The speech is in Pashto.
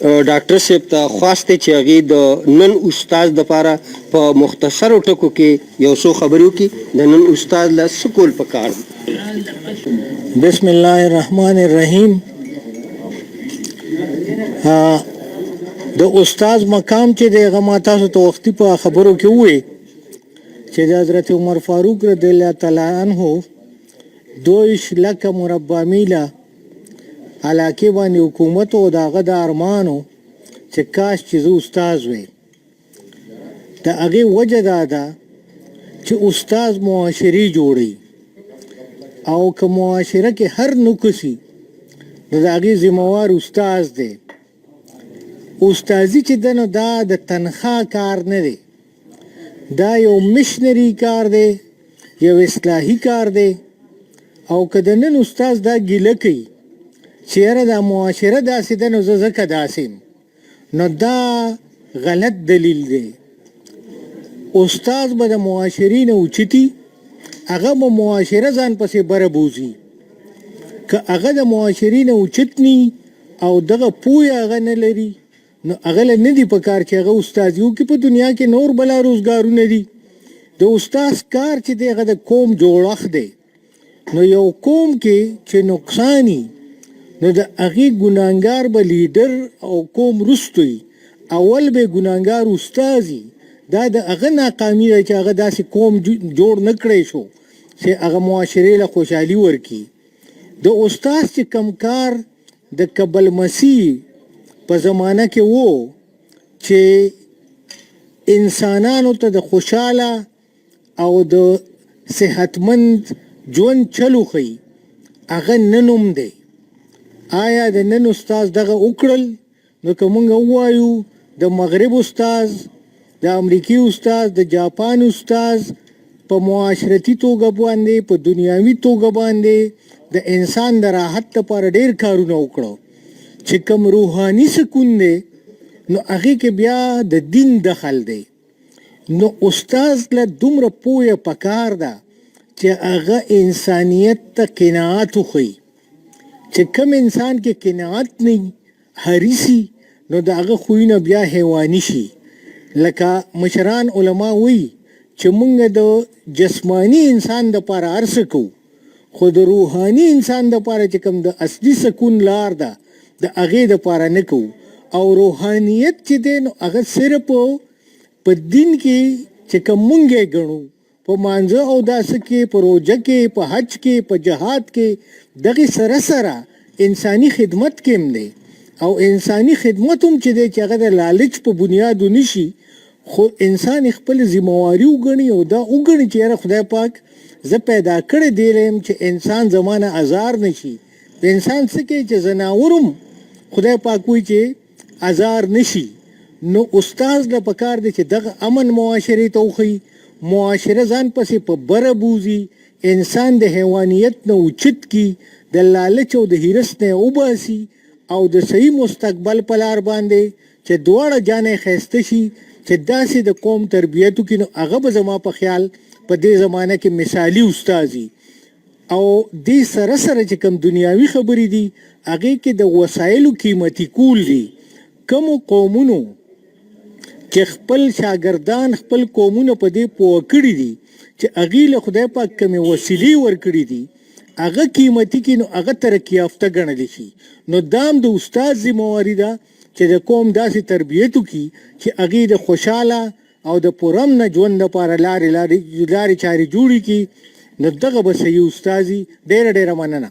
ډاکټر صاحب ته خواسته چې هغه د نن استاد د لپاره په مختصر ټکو کې یو څو خبرو کې د نن استاد له سکول پکار. بسم الله الرحمن الرحیم. د استاد مقام چې د غما تاسو ته وختي په خبرو کې وې چې د حضرت عمر فاروق رضی الله تعالی عنہ 2 لک مربع میله علاقه باندې حکومت او داغه د ارمانو چې کاش چې زه استاد وې. د هغه وجه دا ده چې استاد معاشري جوړي او که معاشره کې هر نقصي نو د هغه ذمہوار استاد دی. استادي چې دنو دا د تنخواه کار نه دی، دا یو مشنری کار دی، یو اصلاحي کار دی. او که د نن استاد دا ګیله کوي چیرې دا معاشره داسې ده نو زه ځکه داسې نو دا غلط دلیل دی. استاد به د معاشرې نه اوچتي، هغه به معاشره ځان پسې بره بوځي. که هغه د معاشرې نه اوچت نی او دغه پوی هغه نه لري نو هغه له نه دي په کار چې هغه استاد یو کې په دنیا کې نور بلا روزګارونه دي. د استاد کار چې دی هغه د قوم جوړښت دی. نو یو قوم کې چې نقصانی نو د هغې ګناهګار به لیډر او قوم رستوي، اول به ګناهګار استازي. دا د هغه ناکامي ده چې هغه داسې قوم جوړ نه کړی شو چې هغه معاشرې له خوشحالي ورکړي. د استاد چې کم کار د کبل مسیح په زمانه کې وو چې انسانانو ته د خوشحاله او د صحتمند ژوند چلو ښیي، هغه نن هم دی. آیا د نن استاد دغه وکړل؟ نو که موږ ووایو د مغرب استاد، د امریکي استاد، د جاپان استاد په معاشرتي توګه باندې، په دنیاوي توګه باندې د انسان د راحت لپاره ډیر کارونه وکړو. چې کوم روحاني سکون دی نو هغې کې بیا د دین دخل دی. نو استاد له دومره پوهه پکار ده چې هغه انسانیت ته قناعت وښیي. چې کم انسان کې قناعت نه حریصي نو د هغه خویونه بیا حیواني شي. لکه مشران علما وایي چې موږ د جسمانی انسان دپاره هر څه کوو، خو د روحاني انسان دپاره چې کوم د اصلي سکون لار ده د هغې دپاره نه کوو. او روحانیت چې دی نو هغه صرف په دین کې چې کوم موږ یې ګڼو، په مانځه او داسه کې، په روژه کې، په حج کې، په جهاد کې، دغې سره سره انساني خدمت کې هم دی. او انساني خدمت هم چې دی چې هغه د لالچ په بنیاد ونشي، خو انسان خپل ذمہواري وګڼي او دا وګڼي چې یاره خدای پاک زه پیدا کړی دی یم چې انسان زمانه ازار نشي. د انسان څه کوي چې زناورم خدای پاک وایي چې ازار نشي. نو استاد له پکار دی چې دغه امن معاشرې ته وښیي، معاشره ځان پسې په بره بوځي، انسان د حیوانیت نه اوچت کی، د لالچ او د حرص نه وباسي او د صحیح مستقبل په لار باندې چې دواړه جانې ښایسته شي، چې داسې د قوم تربیت وکړي. نو هغه به زما په خیال په دې زمانه کې مثالي استازي. او دې سره سره چې کوم دنیاوي خبرې دي هغې کې د وسایلو قیمتي کول دي. کومو قومونو چې خپل شاګردان خپل قومونه په دې پوه کړي دي چې هغې له خدای پاک کومې وسیلې ورکړي دي هغه قیمتي کړي نو هغه ترقي یافته ګڼلی شي. نو دا هم د استاد ذمہواري ده چې د قوم داسې تربیت وکړي چې هغې د خوشحاله او د پرامنه ژوند لپاره لارې چارې جوړې کړي. نو دغه به صحیح استازي. ډېره ډېره مننه.